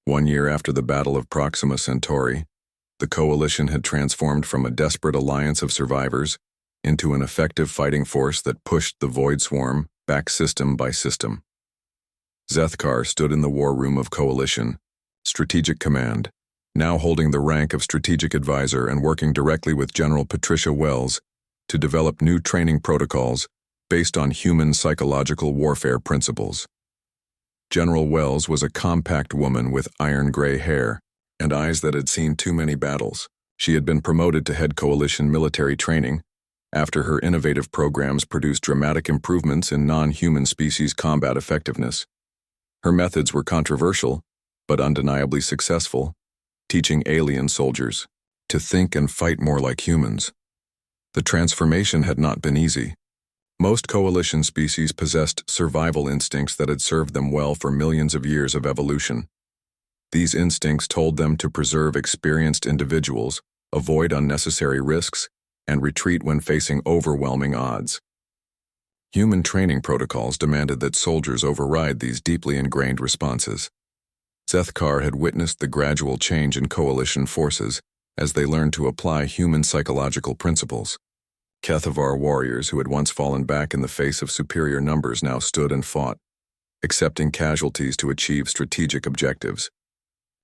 1 year after the Battle of Proxima Centauri, the Coalition had transformed from a desperate alliance of survivors into an effective fighting force that pushed the Void Swarm back system by system. Zethkar stood in the war room of Coalition, Strategic Command, now holding the rank of Strategic Advisor and working directly with General Patricia Wells to develop new training protocols based on human psychological warfare principles. General Wells was a compact woman with iron-gray hair and eyes that had seen too many battles. She had been promoted to head Coalition military training after her innovative programs produced dramatic improvements in non-human species combat effectiveness. Her methods were controversial, but undeniably successful, teaching alien soldiers to think and fight more like humans. The transformation had not been easy. Most Coalition species possessed survival instincts that had served them well for millions of years of evolution. These instincts told them to preserve experienced individuals, avoid unnecessary risks, and retreat when facing overwhelming odds. Human training protocols demanded that soldiers override these deeply ingrained responses. Zethkar had witnessed the gradual change in Coalition forces as they learned to apply human psychological principles. HFY warriors who had once fallen back in the face of superior numbers now stood and fought, accepting casualties to achieve strategic objectives.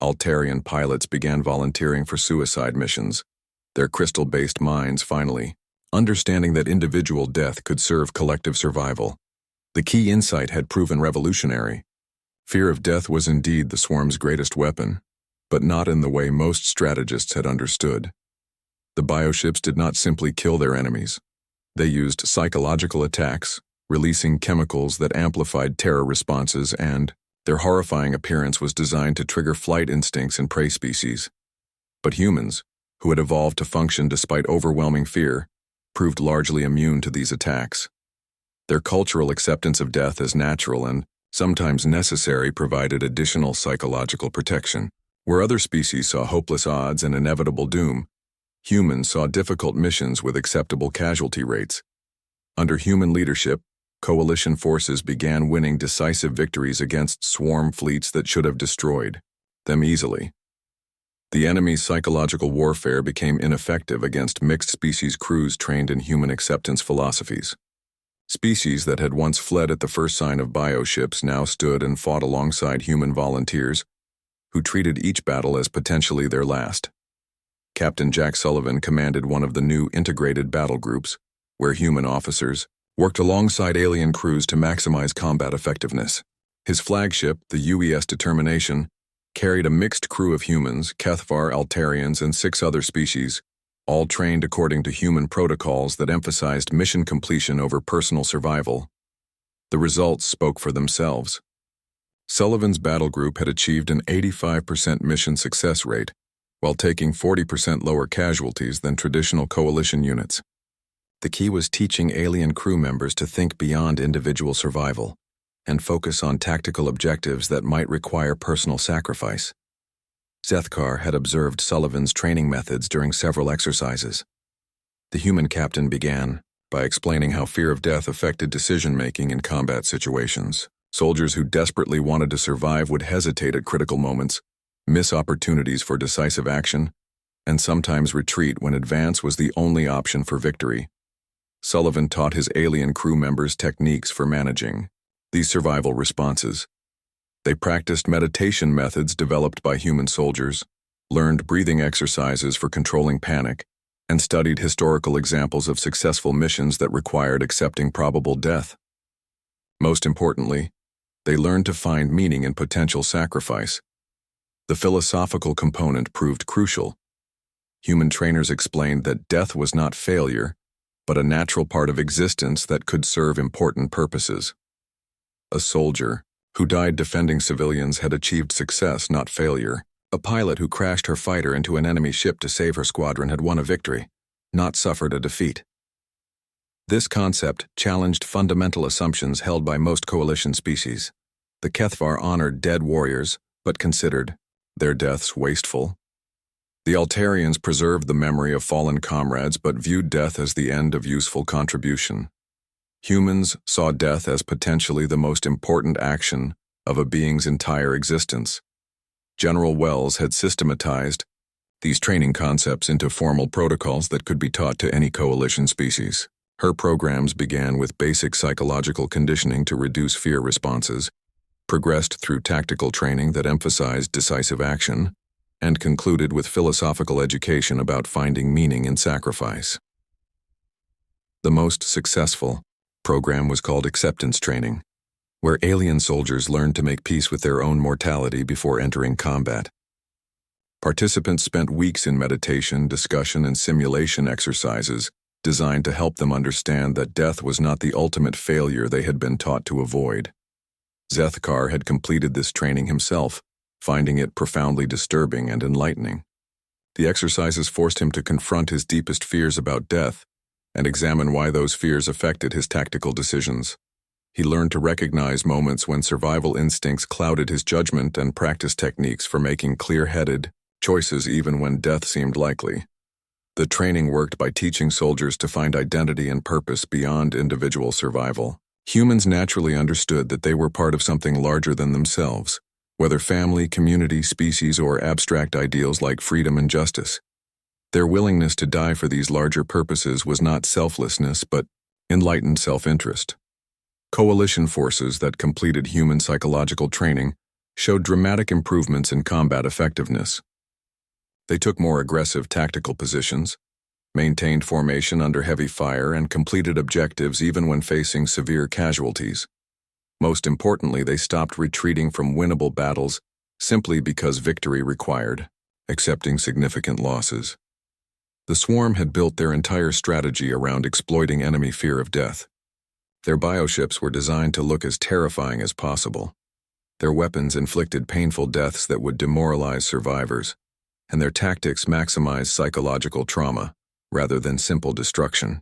Altarian pilots began volunteering for suicide missions, their crystal-based minds finally understanding that individual death could serve collective survival. The key insight had proven revolutionary. Fear of death was indeed the swarm's greatest weapon, but not in the way most strategists had understood. The bioships did not simply kill their enemies. They used psychological attacks, releasing chemicals that amplified terror responses, and their horrifying appearance was designed to trigger flight instincts in prey species. But humans, who had evolved to function despite overwhelming fear, proved largely immune to these attacks. Their cultural acceptance of death as natural and sometimes necessary provided additional psychological protection. Where other species saw hopeless odds and inevitable doom, humans saw difficult missions with acceptable casualty rates. Under human leadership, Coalition forces began winning decisive victories against swarm fleets that should have destroyed them easily. The enemy's psychological warfare became ineffective against mixed-species crews trained in human acceptance philosophies. Species that had once fled at the first sign of bioships now stood and fought alongside human volunteers who treated each battle as potentially their last. Captain Jack Sullivan commanded one of the new integrated battle groups, where human officers worked alongside alien crews to maximize combat effectiveness. His flagship, the UES Determination, carried a mixed crew of humans, HFY Altarians, and 6 other species, all trained according to human protocols that emphasized mission completion over personal survival. The results spoke for themselves. Sullivan's battle group had achieved an 85% mission success rate, while taking 40% lower casualties than traditional Coalition units. The key was teaching alien crew members to think beyond individual survival and focus on tactical objectives that might require personal sacrifice. Zethkar had observed Sullivan's training methods during several exercises. The human captain began by explaining how fear of death affected decision-making in combat situations. Soldiers who desperately wanted to survive would hesitate at critical moments, miss opportunities for decisive action, and sometimes retreat when advance was the only option for victory. Sullivan taught his alien crew members techniques for managing these survival responses. They practiced meditation methods developed by human soldiers, learned breathing exercises for controlling panic, and studied historical examples of successful missions that required accepting probable death. Most importantly, they learned to find meaning in potential sacrifice. The philosophical component proved crucial. Human trainers explained that death was not failure, but a natural part of existence that could serve important purposes. A soldier who died defending civilians had achieved success, not failure. A pilot who crashed her fighter into an enemy ship to save her squadron had won a victory, not suffered a defeat. This concept challenged fundamental assumptions held by most Coalition species. The HFY honored dead warriors, but considered their deaths wasteful. The Altarians preserved the memory of fallen comrades but viewed death as the end of useful contribution. Humans saw death as potentially the most important action of a being's entire existence. General Wells had systematized these training concepts into formal protocols that could be taught to any coalition species. Her programs began with basic psychological conditioning to reduce fear responses, progressed through tactical training that emphasized decisive action, and concluded with philosophical education about finding meaning in sacrifice. The most successful program was called acceptance training, where alien soldiers learned to make peace with their own mortality before entering combat. Participants spent weeks in meditation, discussion, and simulation exercises designed to help them understand that death was not the ultimate failure they had been taught to avoid. Zethkar had completed this training himself, finding it profoundly disturbing and enlightening. The exercises forced him to confront his deepest fears about death and examine why those fears affected his tactical decisions. He learned to recognize moments when survival instincts clouded his judgment and practice techniques for making clear-headed choices even when death seemed likely. The training worked by teaching soldiers to find identity and purpose beyond individual survival. Humans naturally understood that they were part of something larger than themselves, whether family, community, species, or abstract ideals like freedom and justice. Their willingness to die for these larger purposes was not selflessness, but enlightened self-interest. Coalition forces that completed human psychological training showed dramatic improvements in combat effectiveness. They took more aggressive tactical positions, maintained formation under heavy fire, and completed objectives even when facing severe casualties. Most importantly, they stopped retreating from winnable battles simply because victory required accepting significant losses. The swarm had built their entire strategy around exploiting enemy fear of death. Their bioships were designed to look as terrifying as possible. Their weapons inflicted painful deaths that would demoralize survivors, and their tactics maximized psychological trauma rather than simple destruction.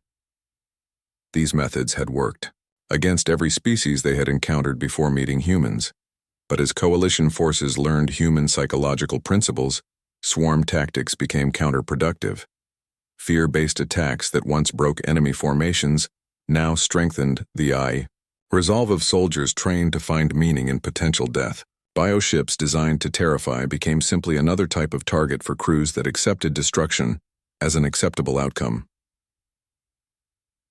These methods had worked against every species they had encountered before meeting humans, but as coalition forces learned human psychological principles, swarm tactics became counterproductive. Fear-based attacks that once broke enemy formations now strengthened the resolve of soldiers trained to find meaning in potential death. Bioships designed to terrify became simply another type of target for crews that accepted destruction as an acceptable outcome.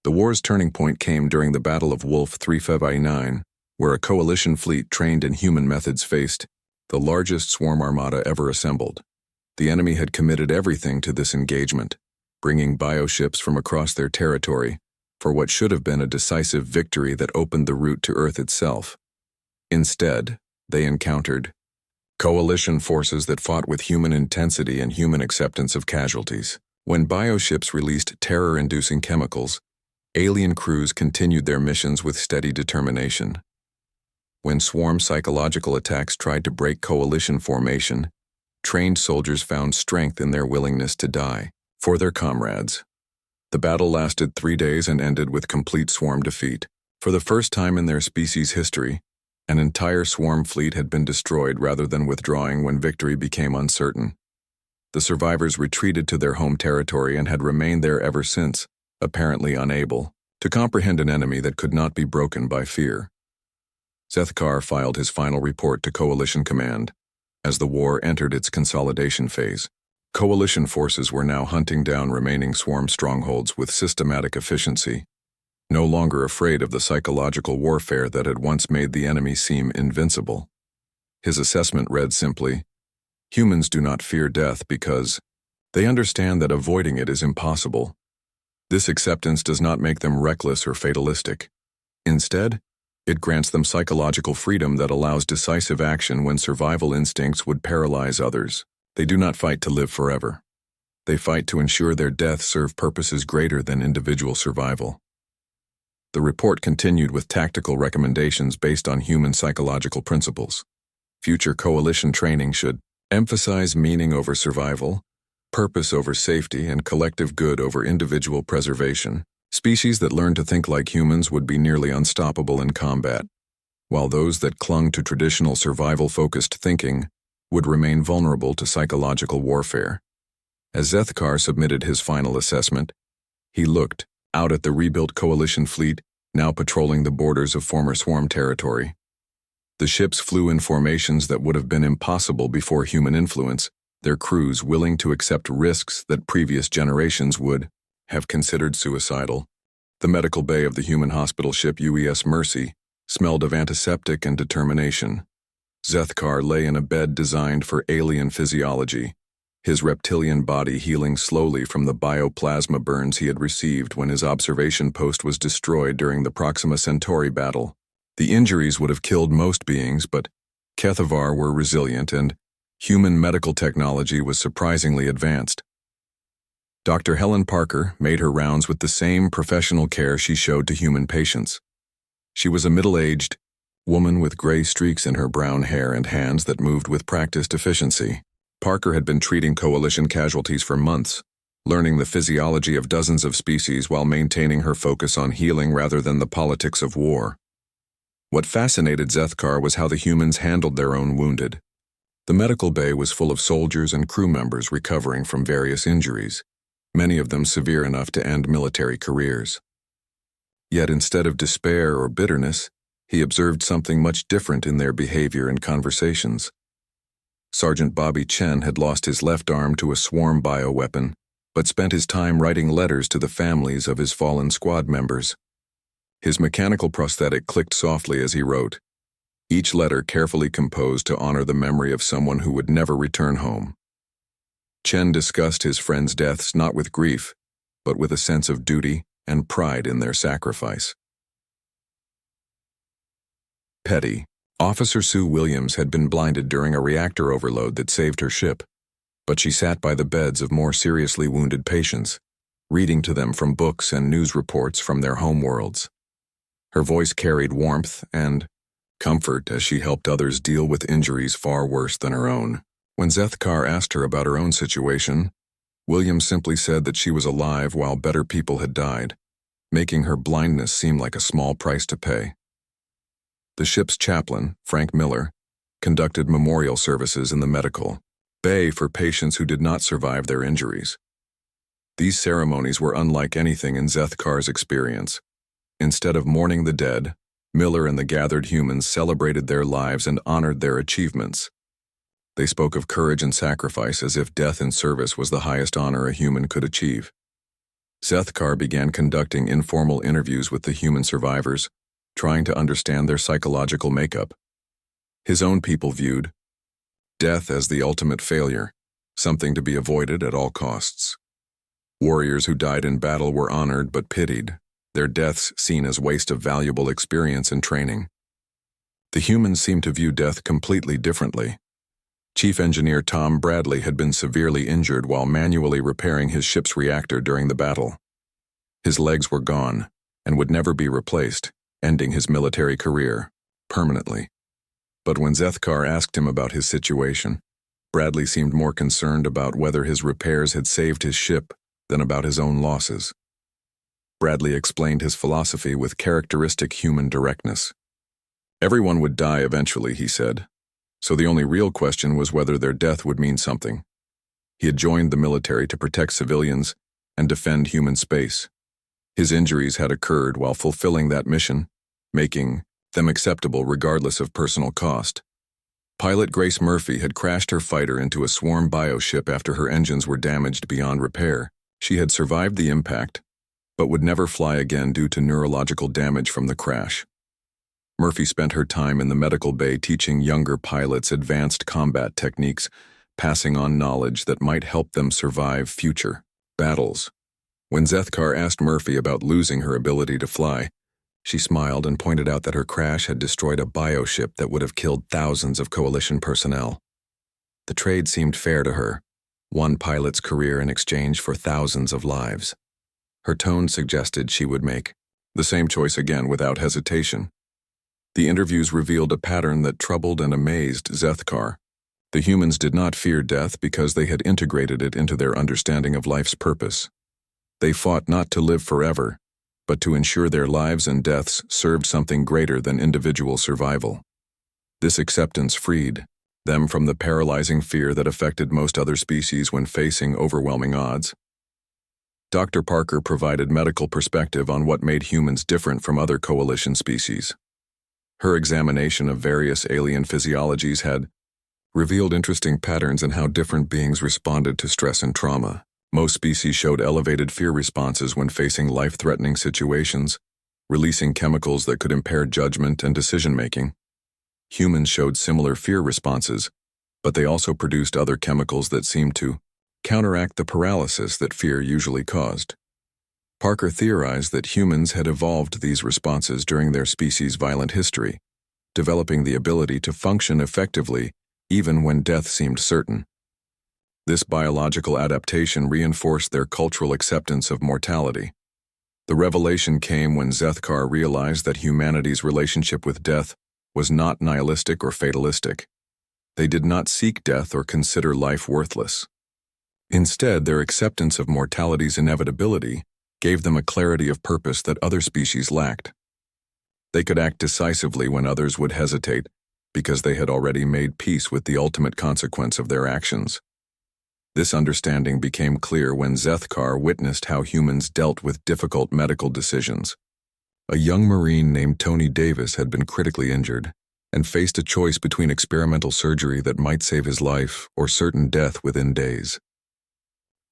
The war's turning point came during the Battle of Wolf 3 February 9, where a coalition fleet trained in human methods faced the largest swarm armada ever assembled. The enemy had committed everything to this engagement, bringing bioships from across their territory for what should have been a decisive victory that opened the route to Earth itself. Instead, they encountered coalition forces that fought with human intensity and human acceptance of casualties. When bioships released terror-inducing chemicals, alien crews continued their missions with steady determination. When swarm psychological attacks tried to break coalition formation, trained soldiers found strength in their willingness to die for their comrades. The battle lasted 3 days and ended with complete swarm defeat. For the first time in their species' history, an entire swarm fleet had been destroyed rather than withdrawing when victory became uncertain. The survivors retreated to their home territory and had remained there ever since, apparently unable to comprehend an enemy that could not be broken by fear. Zethkar filed his final report to Coalition Command. As the war entered its consolidation phase, Coalition forces were now hunting down remaining swarm strongholds with systematic efficiency, no longer afraid of the psychological warfare that had once made the enemy seem invincible. His assessment read simply, "Humans do not fear death because they understand that avoiding it is impossible. This acceptance does not make them reckless or fatalistic. Instead, it grants them psychological freedom that allows decisive action when survival instincts would paralyze others. They do not fight to live forever. They fight to ensure their deaths serve purposes greater than individual survival." The report continued with tactical recommendations based on human psychological principles. Future coalition training should emphasize meaning over survival, purpose over safety, and collective good over individual preservation. Species that learned to think like humans would be nearly unstoppable in combat, while those that clung to traditional survival-focused thinking would remain vulnerable to psychological warfare. As Zethkar submitted his final assessment, he looked out at the rebuilt coalition fleet now patrolling the borders of former swarm territory. The ships flew in formations that would have been impossible before human influence, their crews willing to accept risks that previous generations would have considered suicidal. The medical bay of the human hospital ship UES Mercy smelled of antiseptic and determination. Zethkar lay in a bed designed for alien physiology, his reptilian body healing slowly from the bioplasma burns he had received when his observation post was destroyed during the Proxima Centauri battle. The injuries would have killed most beings, but Kethavar were resilient and human medical technology was surprisingly advanced. Dr. Helen Parker made her rounds with the same professional care she showed to human patients. She was a middle-aged woman with gray streaks in her brown hair and hands that moved with practiced efficiency. Parker had been treating coalition casualties for months, learning the physiology of dozens of species while maintaining her focus on healing rather than the politics of war. What fascinated Zethkar was how the humans handled their own wounded. The medical bay was full of soldiers and crew members recovering from various injuries, many of them severe enough to end military careers. Yet instead of despair or bitterness, he observed something much different in their behavior and conversations. Sergeant Bobby Chen had lost his left arm to a swarm bioweapon, but spent his time writing letters to the families of his fallen squad members. His mechanical prosthetic clicked softly as he wrote, each letter carefully composed to honor the memory of someone who would never return home. Chen discussed his friends' deaths not with grief, but with a sense of duty and pride in their sacrifice. Petty. Officer Sue Williams had been blinded during a reactor overload that saved her ship, but she sat by the beds of more seriously wounded patients, reading to them from books and news reports from their homeworlds. Her voice carried warmth and comfort as she helped others deal with injuries far worse than her own. When Zethkar asked her about her own situation, Williams simply said that she was alive while better people had died, making her blindness seem like a small price to pay. The ship's chaplain, Frank Miller, conducted memorial services in the medical bay for patients who did not survive their injuries. These ceremonies were unlike anything in Zethkar's experience. Instead of mourning the dead, Miller and the gathered humans celebrated their lives and honored their achievements. They spoke of courage and sacrifice as if death in service was the highest honor a human could achieve. Zethkar began conducting informal interviews with the human survivors, trying to understand their psychological makeup. His own people viewed death as the ultimate failure, something to be avoided at all costs. Warriors who died in battle were honored but pitied, their deaths seen as waste of valuable experience and training. The humans seemed to view death completely differently. Chief Engineer Tom Bradley had been severely injured while manually repairing his ship's reactor during the battle. His legs were gone and would never be replaced, ending his military career permanently. But when Zethkar asked him about his situation, Bradley seemed more concerned about whether his repairs had saved his ship than about his own losses. Bradley explained his philosophy with characteristic human directness. Everyone would die eventually, he said, so the only real question was whether their death would mean something. He had joined the military to protect civilians and defend human space. His injuries had occurred while fulfilling that mission, making them acceptable regardless of personal cost. Pilot Grace Murphy had crashed her fighter into a swarm bioship after her engines were damaged beyond repair. She had survived the impact, but would never fly again due to neurological damage from the crash. Murphy spent her time in the medical bay teaching younger pilots advanced combat techniques, passing on knowledge that might help them survive future battles. When Zethkar asked Murphy about losing her ability to fly, she smiled and pointed out that her crash had destroyed a bioship that would have killed thousands of coalition personnel. The trade seemed fair to her, one pilot's career in exchange for thousands of lives. Her tone suggested she would make the same choice again without hesitation. The interviews revealed a pattern that troubled and amazed Zethkar. The humans did not fear death because they had integrated it into their understanding of life's purpose. They fought not to live forever, but to ensure their lives and deaths served something greater than individual survival. This acceptance freed them from the paralyzing fear that affected most other species when facing overwhelming odds. Dr. Parker provided medical perspective on what made humans different from other coalition species. Her examination of various alien physiologies had revealed interesting patterns in how different beings responded to stress and trauma. Most species showed elevated fear responses when facing life-threatening situations, releasing chemicals that could impair judgment and decision-making. Humans showed similar fear responses, but they also produced other chemicals that seemed to counteract the paralysis that fear usually caused. Parker theorized that humans had evolved these responses during their species' violent history, developing the ability to function effectively even when death seemed certain. This biological adaptation reinforced their cultural acceptance of mortality. The revelation came when Zethkar realized that humanity's relationship with death was not nihilistic or fatalistic. They did not seek death or consider life worthless. Instead, their acceptance of mortality's inevitability gave them a clarity of purpose that other species lacked. They could act decisively when others would hesitate because they had already made peace with the ultimate consequence of their actions. This understanding became clear when Zethkar witnessed how humans dealt with difficult medical decisions. A young Marine named Tony Davis had been critically injured and faced a choice between experimental surgery that might save his life or certain death within days.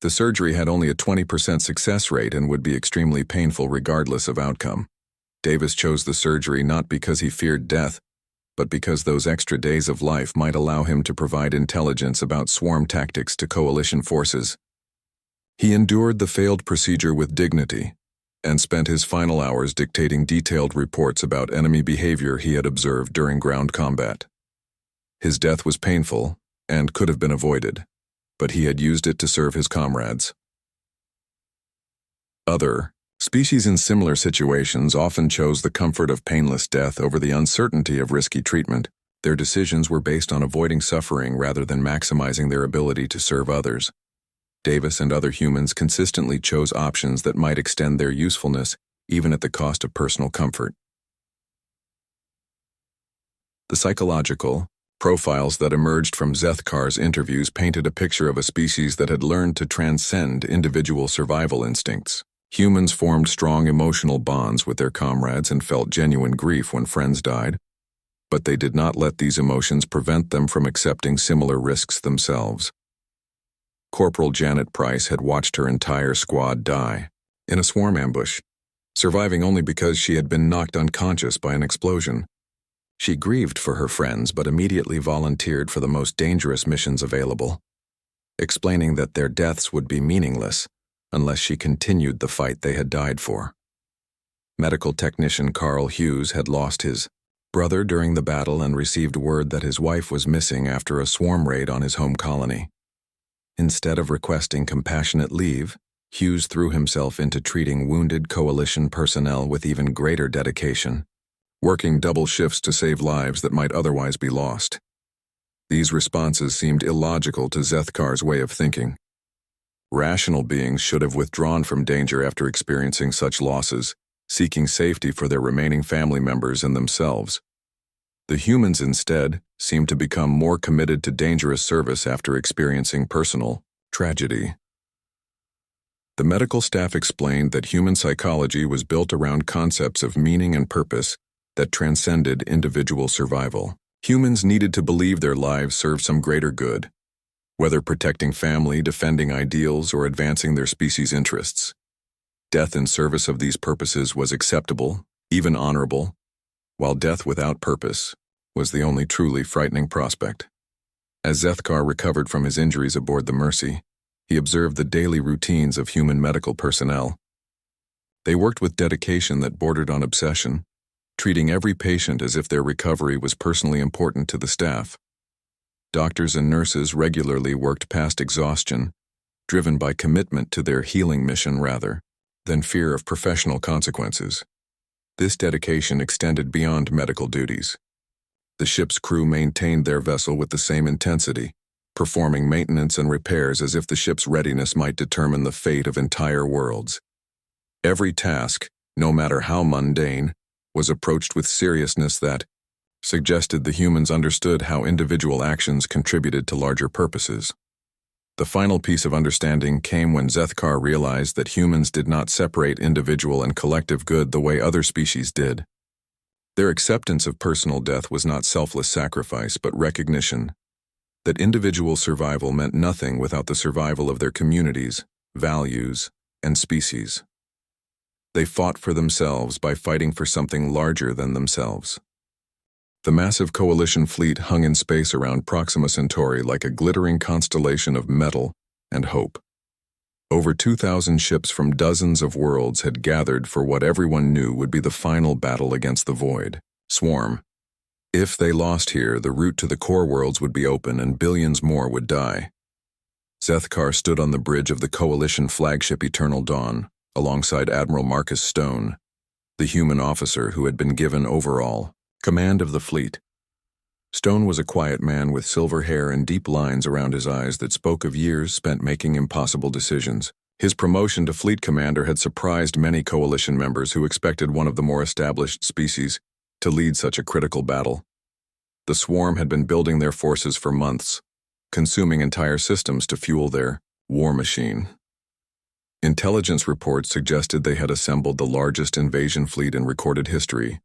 The surgery had only a 20% success rate and would be extremely painful regardless of outcome. Davis chose the surgery not because he feared death, but because those extra days of life might allow him to provide intelligence about swarm tactics to coalition forces. He endured the failed procedure with dignity and spent his final hours dictating detailed reports about enemy behavior he had observed during ground combat. His death was painful and could have been avoided, but he had used it to serve his comrades. Other species in similar situations often chose the comfort of painless death over the uncertainty of risky treatment. Their decisions were based on avoiding suffering rather than maximizing their ability to serve others. Davis and other humans consistently chose options that might extend their usefulness, even at the cost of personal comfort. The psychological profiles that emerged from Zethkar's interviews painted a picture of a species that had learned to transcend individual survival instincts. Humans formed strong emotional bonds with their comrades and felt genuine grief when friends died, but they did not let these emotions prevent them from accepting similar risks themselves. Corporal Janet Price had watched her entire squad die in a swarm ambush, surviving only because she had been knocked unconscious by an explosion. She grieved for her friends but immediately volunteered for the most dangerous missions available, explaining that their deaths would be meaningless unless she continued the fight they had died for. Medical technician Carl Hughes had lost his brother during the battle and received word that his wife was missing after a swarm raid on his home colony. Instead of requesting compassionate leave, Hughes threw himself into treating wounded coalition personnel with even greater dedication, working double shifts to save lives that might otherwise be lost. These responses seemed illogical to Zethkar's way of thinking. Rational beings should have withdrawn from danger after experiencing such losses, seeking safety for their remaining family members and themselves. The humans instead seemed to become more committed to dangerous service after experiencing personal tragedy. The medical staff explained that human psychology was built around concepts of meaning and purpose that transcended individual survival. Humans needed to believe their lives served some greater good, whether protecting family, defending ideals, or advancing their species' interests. Death in service of these purposes was acceptable, even honorable, while death without purpose was the only truly frightening prospect. As Zethkar recovered from his injuries aboard the Mercy, he observed the daily routines of human medical personnel. They worked with dedication that bordered on obsession, treating every patient as if their recovery was personally important to the staff. Doctors and nurses regularly worked past exhaustion, driven by commitment to their healing mission rather than fear of professional consequences. This dedication extended beyond medical duties. The ship's crew maintained their vessel with the same intensity, performing maintenance and repairs as if the ship's readiness might determine the fate of entire worlds. Every task, no matter how mundane, was approached with seriousness that suggested the humans understood how individual actions contributed to larger purposes. The final piece of understanding came when Zethkar realized that humans did not separate individual and collective good the way other species did. Their acceptance of personal death was not selfless sacrifice, but recognition that individual survival meant nothing without the survival of their communities, values, and species. They fought for themselves by fighting for something larger than themselves. The massive coalition fleet hung in space around Proxima Centauri like a glittering constellation of metal and hope. Over 2,000 ships from dozens of worlds had gathered for what everyone knew would be the final battle against the Void, Swarm. If they lost here, the route to the core worlds would be open and billions more would die. Zethkar stood on the bridge of the Coalition flagship Eternal Dawn, alongside Admiral Marcus Stone, the human officer who had been given overall command of the fleet. Stone was a quiet man with silver hair and deep lines around his eyes that spoke of years spent making impossible decisions. His promotion to fleet commander had surprised many Coalition members who expected one of the more established species to lead such a critical battle. The Swarm had been building their forces for months, consuming entire systems to fuel their war machine. Intelligence reports suggested they had assembled the largest invasion fleet in recorded history,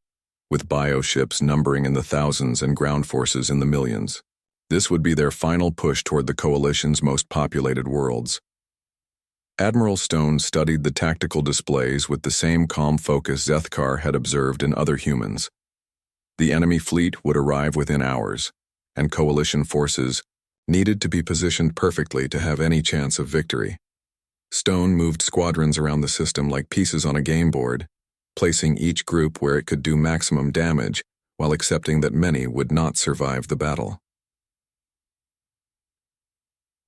with bioships numbering in the thousands and ground forces in the millions. This would be their final push toward the Coalition's most populated worlds. Admiral Stone studied the tactical displays with the same calm focus Zethkar had observed in other humans. The enemy fleet would arrive within hours, and Coalition forces needed to be positioned perfectly to have any chance of victory. Stone moved squadrons around the system like pieces on a game board, placing each group where it could do maximum damage, while accepting that many would not survive the battle.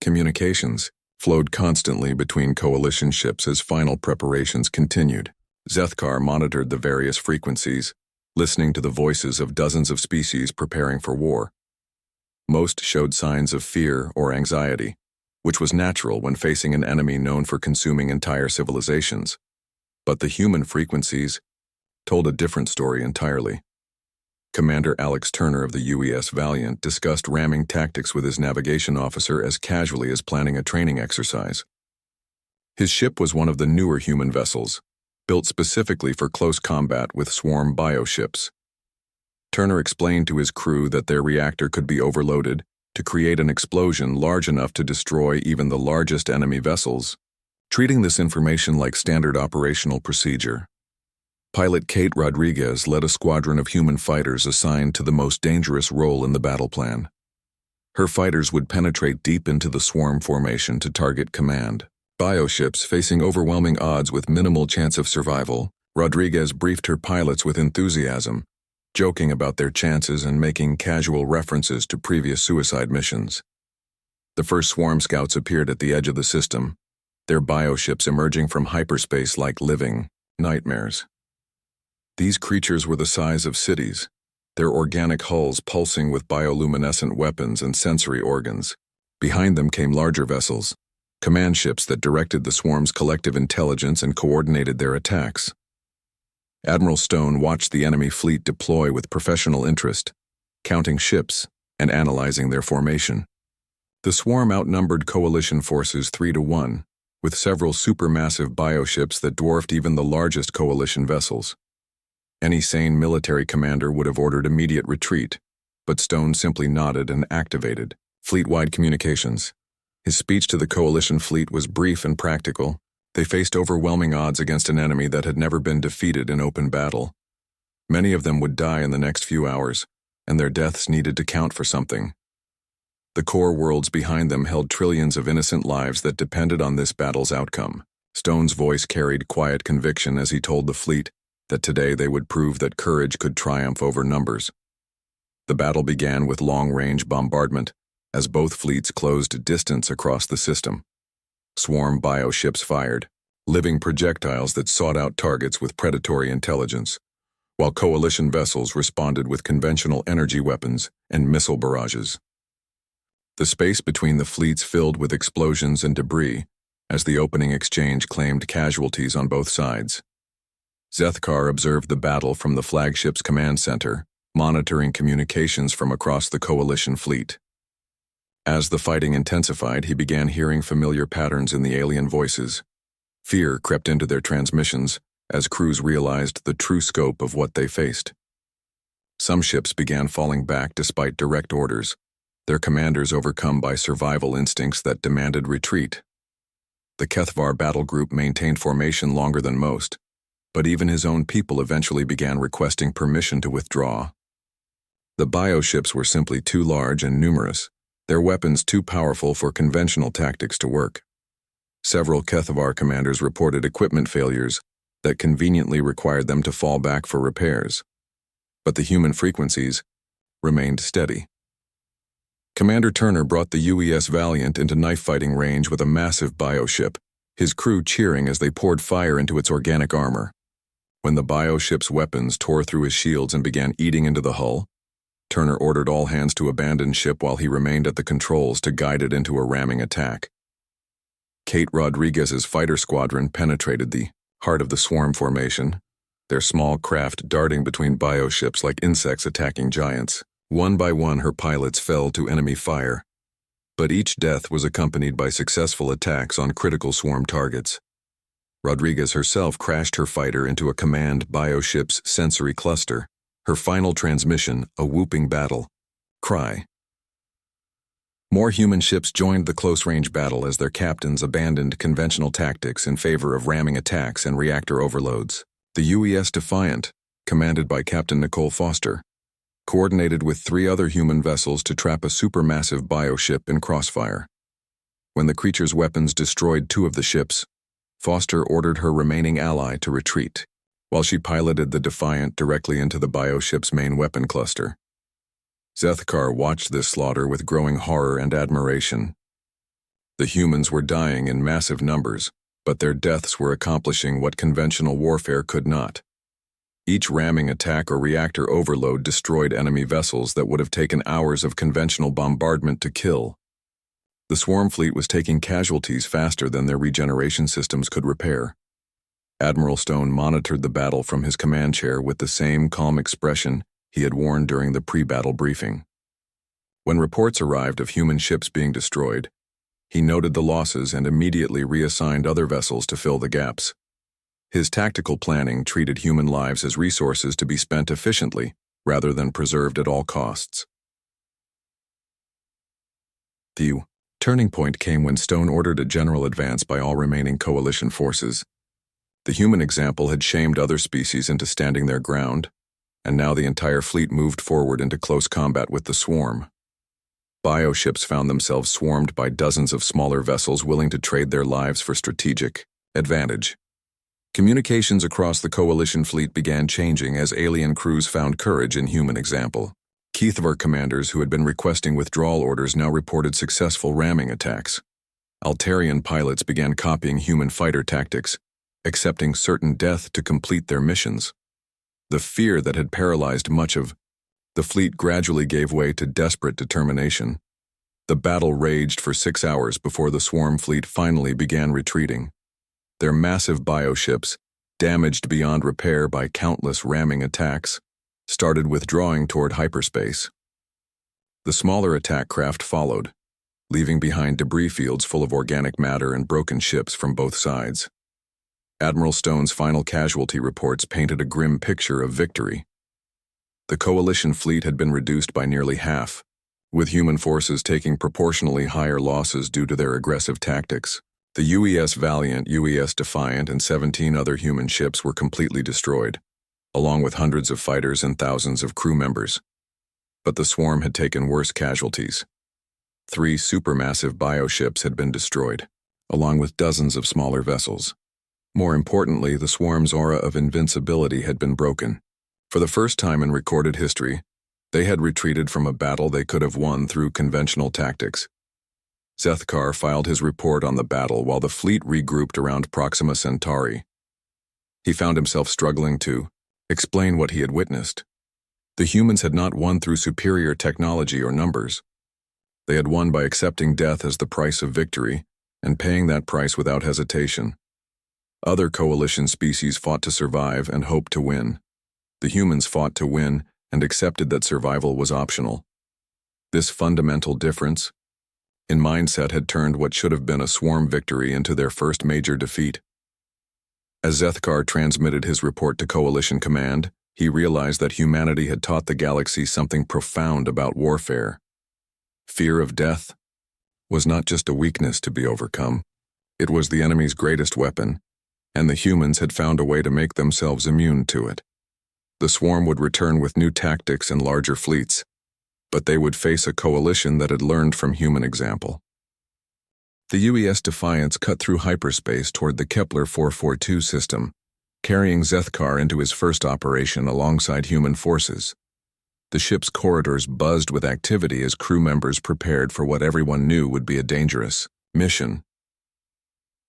Communications flowed constantly between Coalition ships as final preparations continued. Zethkar monitored the various frequencies, listening to the voices of dozens of species preparing for war. Most showed signs of fear or anxiety, which was natural when facing an enemy known for consuming entire civilizations. But the human frequencies told a different story entirely. Commander Alex Turner of the UES Valiant discussed ramming tactics with his navigation officer as casually as planning a training exercise. His ship was one of the newer human vessels, built specifically for close combat with swarm bioships. Turner explained to his crew that their reactor could be overloaded to create an explosion large enough to destroy even the largest enemy vessels, treating this information like standard operational procedure. Pilot Kate Rodriguez led a squadron of human fighters assigned to the most dangerous role in the battle plan. Her fighters would penetrate deep into the swarm formation to target command. Bioships facing overwhelming odds with minimal chance of survival, Rodriguez briefed her pilots with enthusiasm, joking about their chances and making casual references to previous suicide missions. The first swarm scouts appeared at the edge of the system, their bioships emerging from hyperspace like living nightmares. These creatures were the size of cities, their organic hulls pulsing with bioluminescent weapons and sensory organs. Behind them came larger vessels, command ships that directed the swarm's collective intelligence and coordinated their attacks. Admiral Stone watched the enemy fleet deploy with professional interest, counting ships and analyzing their formation. The swarm outnumbered Coalition forces 3-1, with several supermassive bioships that dwarfed even the largest Coalition vessels. Any sane military commander would have ordered immediate retreat, but Stone simply nodded and activated fleet-wide communications. His speech to the Coalition fleet was brief and practical. They faced overwhelming odds against an enemy that had never been defeated in open battle. Many of them would die in the next few hours, and their deaths needed to count for something. The core worlds behind them held trillions of innocent lives that depended on this battle's outcome. Stone's voice carried quiet conviction as he told the fleet that today they would prove that courage could triumph over numbers. The battle began with long-range bombardment, as both fleets closed distance across the system. Swarm bioships fired, living projectiles that sought out targets with predatory intelligence, while Coalition vessels responded with conventional energy weapons and missile barrages. The space between the fleets filled with explosions and debris, as the opening exchange claimed casualties on both sides. Zethkar observed the battle from the flagship's command center, monitoring communications from across the Coalition fleet. As the fighting intensified, he began hearing familiar patterns in the alien voices. Fear crept into their transmissions as crews realized the true scope of what they faced. Some ships began falling back despite direct orders, their commanders overcome by survival instincts that demanded retreat. The Kethvar battle group maintained formation longer than most, but even his own people eventually began requesting permission to withdraw. The bioships were simply too large and numerous, their weapons too powerful for conventional tactics to work. Several Kethvar commanders reported equipment failures that conveniently required them to fall back for repairs. But the human frequencies remained steady. Commander Turner brought the UES Valiant into knife-fighting range with a massive bioship, his crew cheering as they poured fire into its organic armor. When the bioship's weapons tore through his shields and began eating into the hull, Turner ordered all hands to abandon ship while he remained at the controls to guide it into a ramming attack. Kate Rodriguez's fighter squadron penetrated the heart of the swarm formation, their small craft darting between bioships like insects attacking giants. One by one, her pilots fell to enemy fire, but each death was accompanied by successful attacks on critical swarm targets. Rodriguez herself crashed her fighter into a command bioship's sensory cluster, her final transmission a whooping battle cry. More human ships joined the close-range battle as their captains abandoned conventional tactics in favor of ramming attacks and reactor overloads. The UES Defiant, commanded by Captain Nicole Foster, coordinated with 3 other human vessels to trap a supermassive bioship in crossfire. When the creature's weapons destroyed 2 of the ships, Foster ordered her remaining ally to retreat, while she piloted the Defiant directly into the bioship's main weapon cluster. Zethkar watched this slaughter with growing horror and admiration. The humans were dying in massive numbers, but their deaths were accomplishing what conventional warfare could not. Each ramming attack or reactor overload destroyed enemy vessels that would have taken hours of conventional bombardment to kill. The swarm fleet was taking casualties faster than their regeneration systems could repair. Admiral Stone monitored the battle from his command chair with the same calm expression he had worn during the pre-battle briefing. When reports arrived of human ships being destroyed, he noted the losses and immediately reassigned other vessels to fill the gaps. His tactical planning treated human lives as resources to be spent efficiently rather than preserved at all costs. The turning point came when Stone ordered a general advance by all remaining coalition forces. The human example had shamed other species into standing their ground, and now the entire fleet moved forward into close combat with the swarm. Bioships found themselves swarmed by dozens of smaller vessels willing to trade their lives for strategic advantage. Communications across the coalition fleet began changing as alien crews found courage in human example. Kethvar commanders who had been requesting withdrawal orders now reported successful ramming attacks. Altarian pilots began copying human fighter tactics, accepting certain death to complete their missions. The fear that had paralyzed much of the fleet gradually gave way to desperate determination. The battle raged for 6 hours before the swarm fleet finally began retreating. Their massive bioships, damaged beyond repair by countless ramming attacks, started withdrawing toward hyperspace. The smaller attack craft followed, leaving behind debris fields full of organic matter and broken ships from both sides. Admiral Stone's final casualty reports painted a grim picture of victory. The coalition fleet had been reduced by nearly half, with human forces taking proportionally higher losses due to their aggressive tactics. The UES Valiant, UES Defiant, and 17 other human ships were completely destroyed, along with hundreds of fighters and thousands of crew members. But the swarm had taken worse casualties. 3 supermassive bioships had been destroyed, along with dozens of smaller vessels. More importantly, the swarm's aura of invincibility had been broken. For the first time in recorded history, they had retreated from a battle they could have won through conventional tactics. Zethkar filed his report on the battle while the fleet regrouped around Proxima Centauri. He found himself struggling to explain what he had witnessed. The humans had not won through superior technology or numbers. They had won by accepting death as the price of victory and paying that price without hesitation. Other coalition species fought to survive and hoped to win. The humans fought to win and accepted that survival was optional. This fundamental difference in mindset had turned what should have been a swarm victory into their first major defeat. As Zethkar transmitted his report to Coalition Command, He realized that humanity had taught the galaxy something profound about warfare. Fear of death was not just a weakness to be overcome. It was the enemy's greatest weapon, and the humans had found a way to make themselves immune to it. The swarm would return with new tactics and larger fleets, but they would face a coalition that had learned from human example. The UES Defiance cut through hyperspace toward the Kepler 442 system, carrying Zethkar into his first operation alongside human forces. The ship's corridors buzzed with activity as crew members prepared for what everyone knew would be a dangerous mission.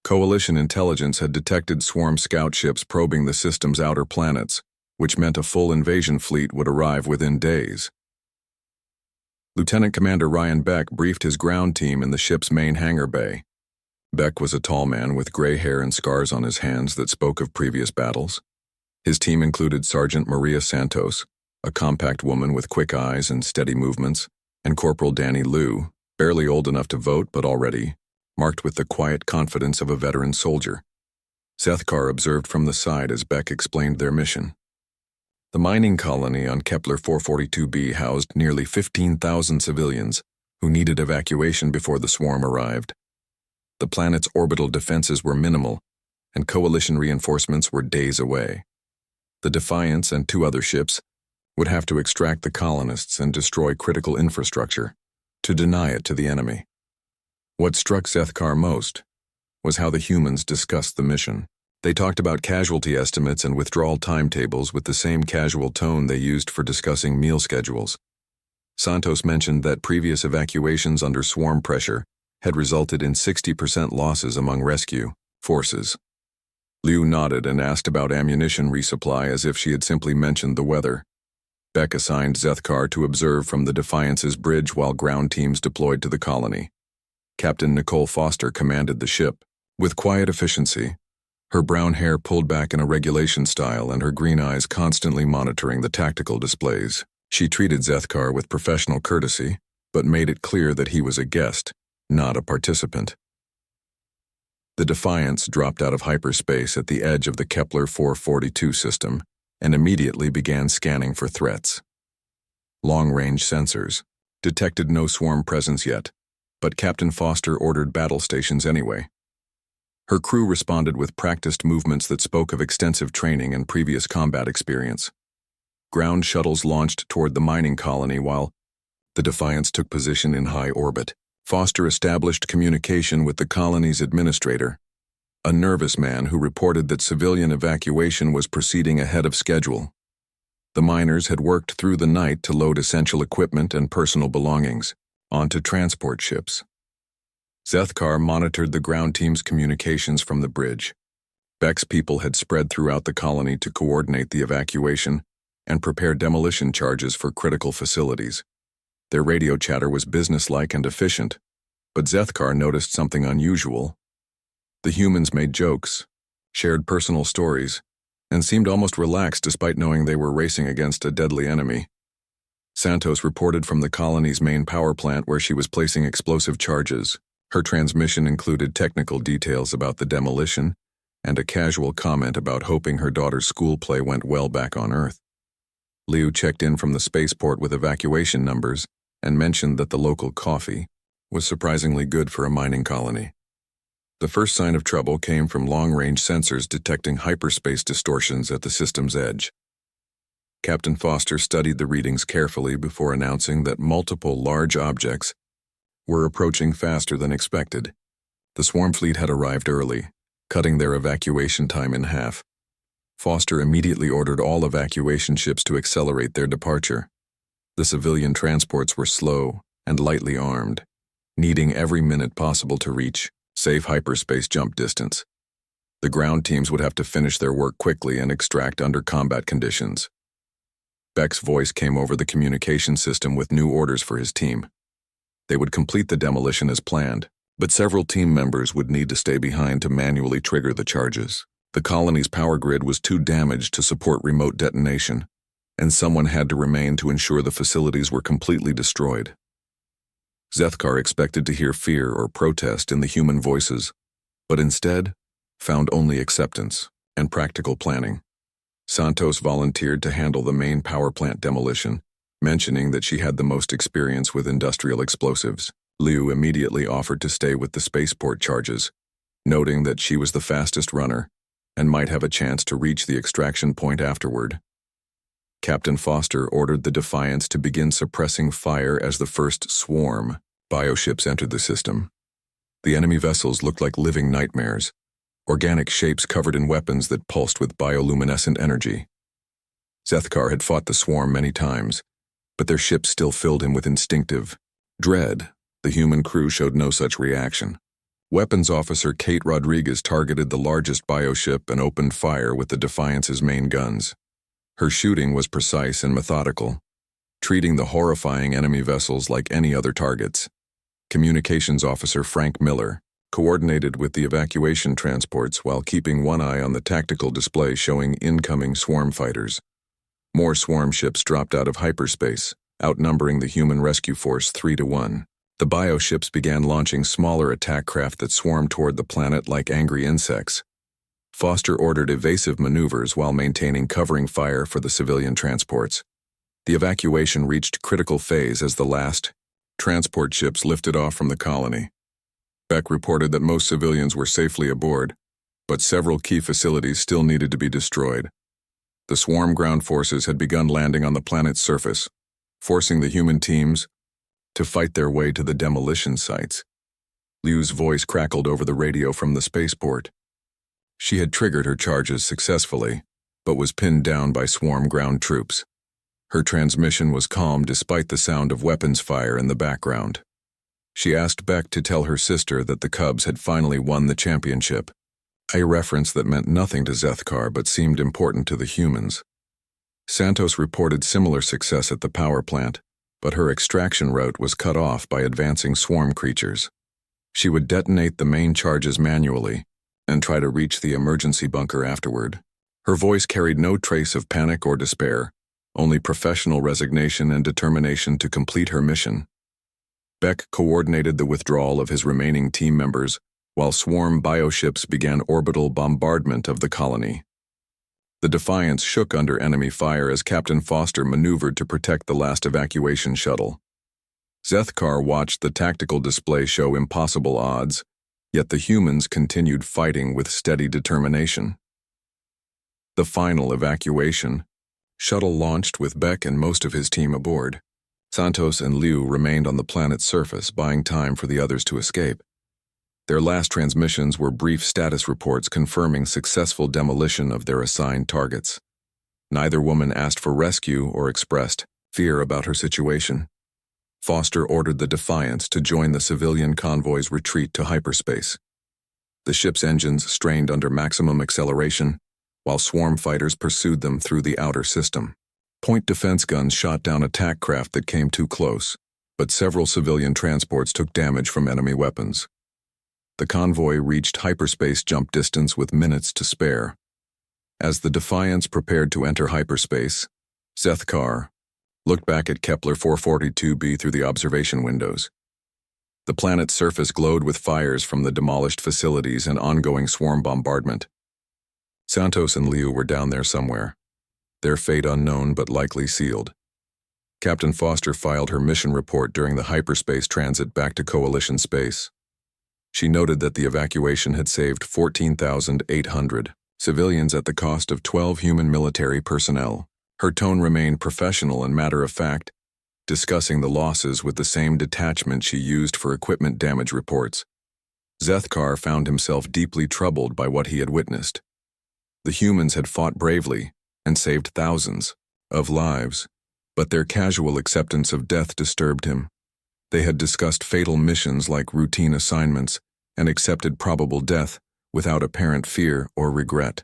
Coalition intelligence had detected swarm scout ships probing the system's outer planets, which meant a full invasion fleet would arrive within days. Lieutenant Commander Ryan Beck briefed his ground team in the ship's main hangar bay. Beck was a tall man with gray hair and scars on his hands that spoke of previous battles. His team included Sergeant Maria Santos, a compact woman with quick eyes and steady movements, and Corporal Danny Liu, barely old enough to vote but already marked with the quiet confidence of a veteran soldier. Zethkar observed from the side as Beck explained their mission. The mining colony on Kepler 442b housed nearly 15,000 civilians who needed evacuation before the swarm arrived. The planet's orbital defenses were minimal, and coalition reinforcements were days away. The Defiance and 2 other ships would have to extract the colonists and destroy critical infrastructure to deny it to the enemy. What struck Zethkar most was how the humans discussed the mission. They talked about casualty estimates and withdrawal timetables with the same casual tone they used for discussing meal schedules. Santos mentioned that previous evacuations under swarm pressure had resulted in 60% losses among rescue forces. Liu nodded and asked about ammunition resupply as if she had simply mentioned the weather. Beck assigned Zethkar to observe from the Defiance's bridge while ground teams deployed to the colony. Captain Nicole Foster commanded the ship. With quiet efficiency, her brown hair pulled back in a regulation style and her green eyes constantly monitoring the tactical displays. She treated Zethkar with professional courtesy, but made it clear that he was a guest, not a participant. The Defiance dropped out of hyperspace at the edge of the Kepler 442 system and immediately began scanning for threats. Long-range sensors detected no swarm presence yet, but Captain Foster ordered battle stations anyway. Her crew responded with practiced movements that spoke of extensive training and previous combat experience. Ground shuttles launched toward the mining colony while the Defiance took position in high orbit. Foster established communication with the colony's administrator, a nervous man who reported that civilian evacuation was proceeding ahead of schedule. The miners had worked through the night to load essential equipment and personal belongings onto transport ships. Zethkar monitored the ground team's communications from the bridge. Beck's people had spread throughout the colony to coordinate the evacuation and prepare demolition charges for critical facilities. Their radio chatter was businesslike and efficient, but Zethkar noticed something unusual. The humans made jokes, shared personal stories, and seemed almost relaxed despite knowing they were racing against a deadly enemy. Santos reported from the colony's main power plant where she was placing explosive charges. Her transmission included technical details about the demolition and a casual comment about hoping her daughter's school play went well back on Earth. Liu checked in from the spaceport with evacuation numbers and mentioned that the local coffee was surprisingly good for a mining colony. The first sign of trouble came from long-range sensors detecting hyperspace distortions at the system's edge. Captain Foster studied the readings carefully before announcing that multiple large objects were approaching faster than expected. The swarm fleet had arrived early, cutting their evacuation time in half. Foster immediately ordered all evacuation ships to accelerate their departure. The civilian transports were slow and lightly armed, needing every minute possible to reach safe hyperspace jump distance. The ground teams would have to finish their work quickly and extract under combat conditions. Beck's voice came over the communication system with new orders for his team. They would complete the demolition as planned, but several team members would need to stay behind to manually trigger the charges. The colony's power grid was too damaged to support remote detonation, and someone had to remain to ensure the facilities were completely destroyed. Zethkar expected to hear fear or protest in the human voices, but instead found only acceptance and practical planning. Santos volunteered to handle the main power plant demolition, mentioning that she had the most experience with industrial explosives. Liu immediately offered to stay with the spaceport charges, noting that she was the fastest runner and might have a chance to reach the extraction point afterward. Captain Foster ordered the Defiance to begin suppressing fire as the first swarm bioships entered the system. The enemy vessels looked like living nightmares, organic shapes covered in weapons that pulsed with bioluminescent energy. Zethkar had fought the swarm many times, but their ships still filled him with instinctive dread. The human crew showed no such reaction. Weapons Officer Kate Rodriguez targeted the largest bioship and opened fire with the Defiance's main guns. Her shooting was precise and methodical, treating the horrifying enemy vessels like any other targets. Communications Officer Frank Miller coordinated with the evacuation transports while keeping one eye on the tactical display showing incoming swarm fighters. More swarm ships dropped out of hyperspace, outnumbering the human rescue force 3-1. The bioships began launching smaller attack craft that swarmed toward the planet like angry insects. Foster ordered evasive maneuvers while maintaining covering fire for the civilian transports. The evacuation reached critical phase as the last transport ships lifted off from the colony. Beck reported that most civilians were safely aboard, but several key facilities still needed to be destroyed. The swarm ground forces had begun landing on the planet's surface, forcing the human teams to fight their way to the demolition sites. Liu's voice crackled over the radio from the spaceport. She had triggered her charges successfully, but was pinned down by swarm ground troops. Her transmission was calm despite the sound of weapons fire in the background. She asked Beck to tell her sister that the Cubs had finally won the championship, a reference that meant nothing to Zethkar but seemed important to the humans. Santos reported similar success at the power plant, but her extraction route was cut off by advancing swarm creatures. She would detonate the main charges manually and try to reach the emergency bunker afterward. Her voice carried no trace of panic or despair, only professional resignation and determination to complete her mission. Beck coordinated the withdrawal of his remaining team members while swarm bioships began orbital bombardment of the colony. The Defiance shook under enemy fire as Captain Foster maneuvered to protect the last evacuation shuttle. Zethkar watched the tactical display show impossible odds, yet the humans continued fighting with steady determination. The final evacuation shuttle launched with Beck and most of his team aboard. Santos and Liu remained on the planet's surface, buying time for the others to escape. Their last transmissions were brief status reports confirming successful demolition of their assigned targets. Neither woman asked for rescue or expressed fear about her situation. Foster ordered the Defiance to join the civilian convoy's retreat to hyperspace. The ship's engines strained under maximum acceleration, while swarm fighters pursued them through the outer system. Point defense guns shot down attack craft that came too close, but several civilian transports took damage from enemy weapons. The convoy reached hyperspace jump distance with minutes to spare. As the Defiance prepared to enter hyperspace, Zethkar looked back at Kepler 442b through the observation windows. The planet's surface glowed with fires from the demolished facilities and ongoing swarm bombardment. Santos and Liu were down there somewhere, their fate unknown but likely sealed. Captain Foster filed her mission report during the hyperspace transit back to Coalition space. She noted that the evacuation had saved 14,800 civilians at the cost of 12 human military personnel. Her tone remained professional and matter-of-fact, discussing the losses with the same detachment she used for equipment damage reports. Zethkar found himself deeply troubled by what he had witnessed. The humans had fought bravely and saved thousands of lives, but their casual acceptance of death disturbed him. They had discussed fatal missions like routine assignments and accepted probable death without apparent fear or regret.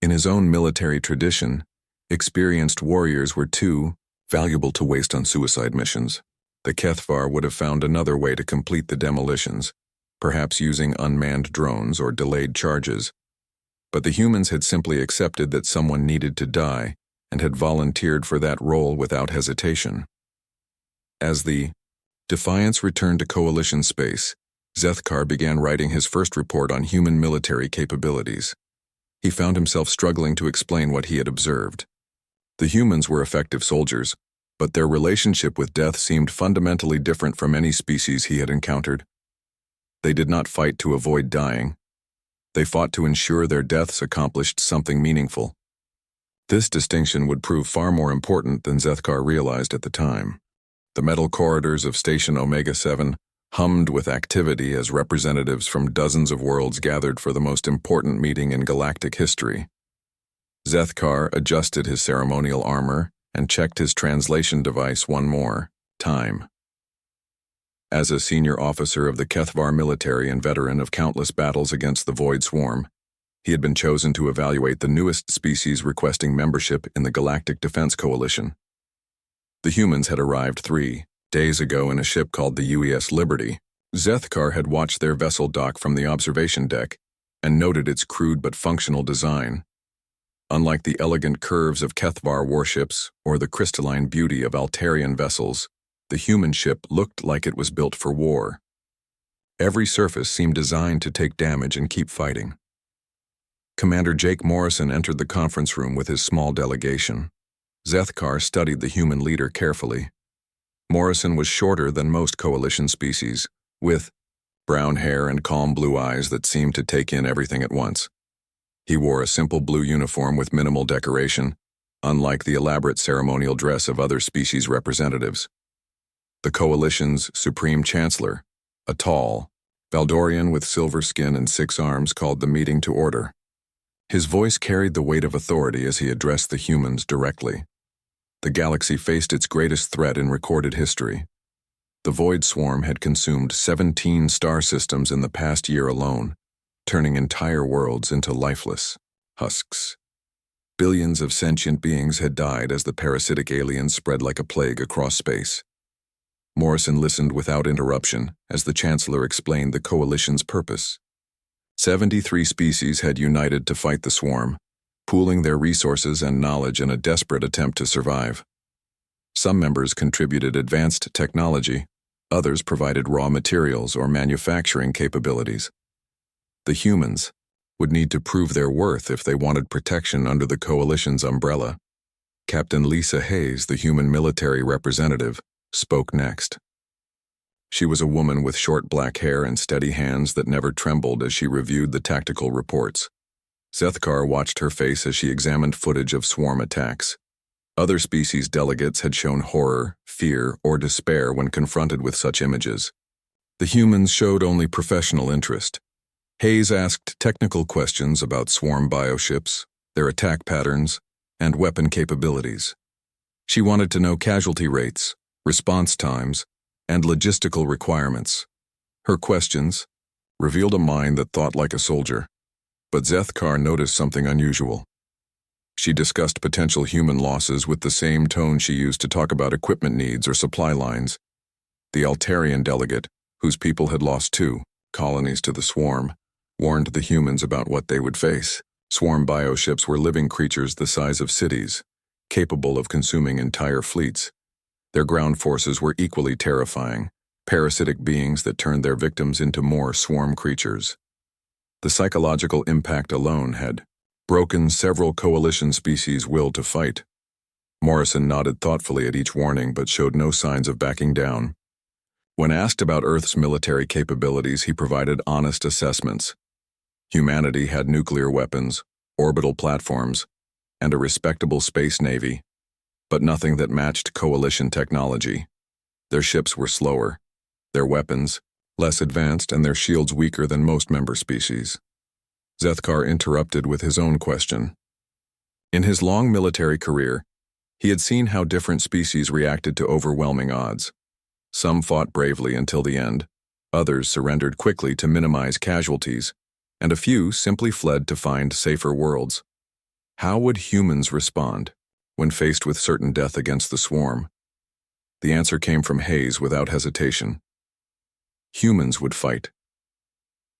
In his own military tradition, experienced warriors were too valuable to waste on suicide missions. The Kethvar would have found another way to complete the demolitions, perhaps using unmanned drones or delayed charges. But the humans had simply accepted that someone needed to die and had volunteered for that role without hesitation. As the Defiance returned to Coalition space, Zethkar began writing his first report on human military capabilities. He found himself struggling to explain what he had observed. The humans were effective soldiers, but their relationship with death seemed fundamentally different from any species he had encountered. They did not fight to avoid dying. They fought to ensure their deaths accomplished something meaningful. This distinction would prove far more important than Zethkar realized at the time. The metal corridors of Station Omega-7 hummed with activity as representatives from dozens of worlds gathered for the most important meeting in galactic history. Zethkar adjusted his ceremonial armor and checked his translation device one more time. As a senior officer of the Kethvar military and veteran of countless battles against the Void Swarm, he had been chosen to evaluate the newest species requesting membership in the Galactic Defense Coalition. The humans had arrived 3 days ago in a ship called the UES Liberty. Zethkar had watched their vessel dock from the observation deck and noted its crude but functional design. Unlike the elegant curves of Kethvar warships or the crystalline beauty of Altarian vessels, the human ship looked like it was built for war. Every surface seemed designed to take damage and keep fighting. Commander Jake Morrison entered the conference room with his small delegation. Zethkar studied the human leader carefully. Morrison was shorter than most coalition species, with brown hair and calm blue eyes that seemed to take in everything at once. He wore a simple blue uniform with minimal decoration, unlike the elaborate ceremonial dress of other species representatives. The coalition's Supreme Chancellor, a tall Valdorian with silver skin and 6 arms, called the meeting to order. His voice carried the weight of authority as he addressed the humans directly. The galaxy faced its greatest threat in recorded history. The Void Swarm had consumed 17 star systems in the past year alone, turning entire worlds into lifeless husks. Billions of sentient beings had died as the parasitic aliens spread like a plague across space. Morrison listened without interruption as the Chancellor explained the coalition's purpose. 73 species had united to fight the swarm, pooling their resources and knowledge in a desperate attempt to survive. Some members contributed advanced technology, others provided raw materials or manufacturing capabilities. The humans would need to prove their worth if they wanted protection under the coalition's umbrella. Captain Lisa Hayes, the human military representative, spoke next. She was a woman with short black hair and steady hands that never trembled as she reviewed the tactical reports. Zethkar watched her face as she examined footage of swarm attacks. Other species delegates had shown horror, fear, or despair when confronted with such images. The humans showed only professional interest. Hayes asked technical questions about swarm bioships, their attack patterns, and weapon capabilities. She wanted to know casualty rates, response times, and logistical requirements. Her questions revealed a mind that thought like a soldier, but Zethkar noticed something unusual. She discussed potential human losses with the same tone she used to talk about equipment needs or supply lines. The Altarian delegate, whose people had lost 2 colonies to the swarm, warned the humans about what they would face. Swarm bioships were living creatures the size of cities, capable of consuming entire fleets. Their ground forces were equally terrifying, parasitic beings that turned their victims into more swarm creatures. The psychological impact alone had broken several coalition species' will to fight. Morrison nodded thoughtfully at each warning but showed no signs of backing down. When asked about Earth's military capabilities, he provided honest assessments. Humanity had nuclear weapons, orbital platforms, and a respectable space navy, but nothing that matched coalition technology. Their ships were slower, their weapons less advanced, and their shields weaker than most member species. Zethkar interrupted with his own question. In his long military career, he had seen how different species reacted to overwhelming odds. Some fought bravely until the end, others surrendered quickly to minimize casualties, and a few simply fled to find safer worlds. How would humans respond when faced with certain death against the swarm? The answer came from Hayes without hesitation. Humans would fight.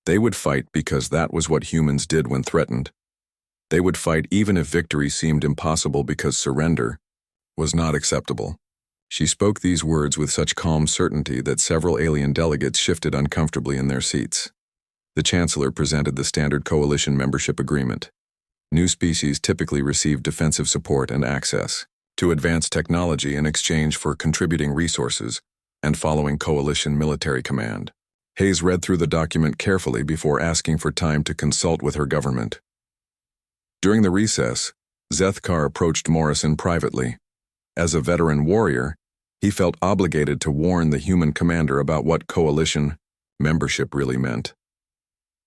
They would fight because that was what humans did when threatened. They would fight even if victory seemed impossible because surrender was not acceptable. She spoke these words with such calm certainty that several alien delegates shifted uncomfortably in their seats. The Chancellor presented the standard coalition membership agreement. New species typically receive defensive support and access to advanced technology in exchange for contributing resources and following coalition military command. Hayes read through the document carefully before asking for time to consult with her government. During the recess, Zethkar approached Morrison privately. As a veteran warrior, he felt obligated to warn the human commander about what coalition membership really meant.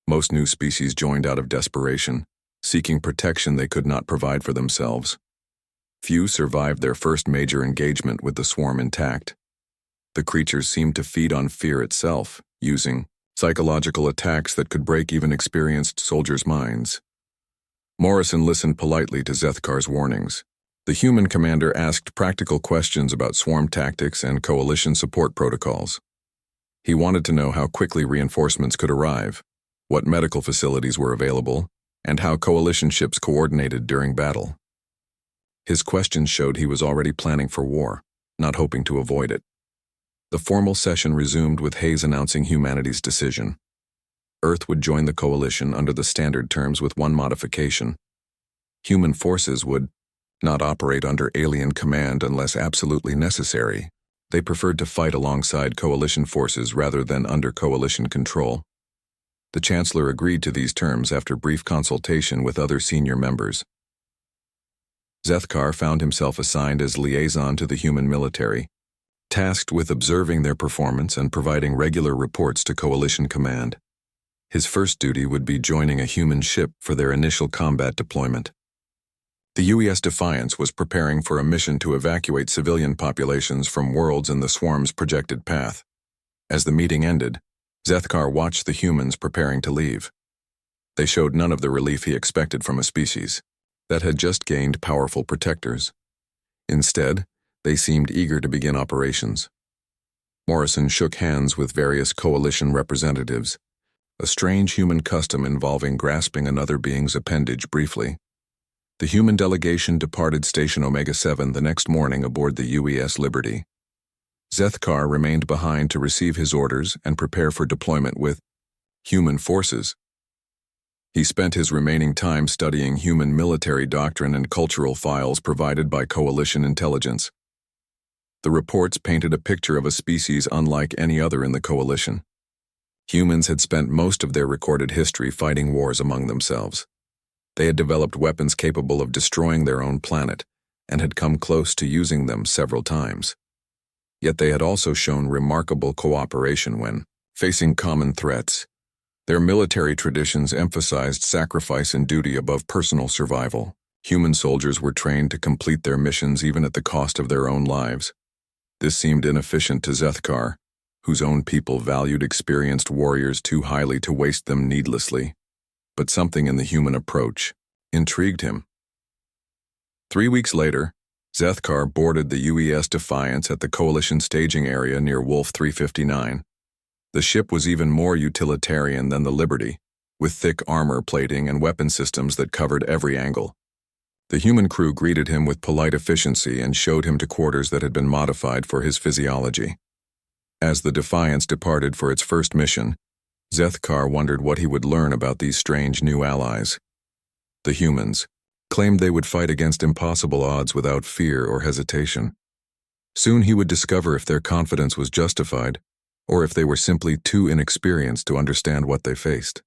Most new species joined out of desperation, seeking protection they could not provide for themselves. Few survived their first major engagement with the swarm intact. The creatures seemed to feed on fear itself, using psychological attacks that could break even experienced soldiers' minds. Morrison listened politely to Zethkar's warnings. The human commander asked practical questions about swarm tactics and coalition support protocols. He wanted to know how quickly reinforcements could arrive, what medical facilities were available, and how coalition ships coordinated during battle. His questions showed he was already planning for war, not hoping to avoid it. The formal session resumed with Hayes announcing humanity's decision. Earth would join the coalition under the standard terms with one modification. Human forces would not operate under alien command unless absolutely necessary. They preferred to fight alongside coalition forces rather than under coalition control. The Chancellor agreed to these terms after brief consultation with other senior members. Zethkar found himself assigned as liaison to the human military, tasked with observing their performance and providing regular reports to coalition command. His first duty would be joining a human ship for their initial combat deployment. The UES Defiance was preparing for a mission to evacuate civilian populations from worlds in the swarm's projected path. As the meeting ended, Zethkar watched the humans preparing to leave. They showed none of the relief he expected from a species that had just gained powerful protectors. Instead, they seemed eager to begin operations. Morrison shook hands with various coalition representatives, a strange human custom involving grasping another being's appendage briefly. The human delegation departed Station Omega-7 the next morning aboard the UES Liberty. Zethkar remained behind to receive his orders and prepare for deployment with human forces. He spent his remaining time studying human military doctrine and cultural files provided by coalition intelligence. The reports painted a picture of a species unlike any other in the coalition. Humans had spent most of their recorded history fighting wars among themselves. They had developed weapons capable of destroying their own planet and had come close to using them several times. Yet they had also shown remarkable cooperation when facing common threats. Their military traditions emphasized sacrifice and duty above personal survival. Human soldiers were trained to complete their missions even at the cost of their own lives. This seemed inefficient to Zethkar, whose own people valued experienced warriors too highly to waste them needlessly. But something in the human approach intrigued him. 3 weeks later, Zethkar boarded the UES Defiance at the Coalition staging area near Wolf 359. The ship was even more utilitarian than the Liberty, with thick armor plating and weapon systems that covered every angle. The human crew greeted him with polite efficiency and showed him to quarters that had been modified for his physiology. As the Defiance departed for its first mission, Zethkar wondered what he would learn about these strange new allies. The humans claimed they would fight against impossible odds without fear or hesitation. Soon he would discover if their confidence was justified, or if they were simply too inexperienced to understand what they faced.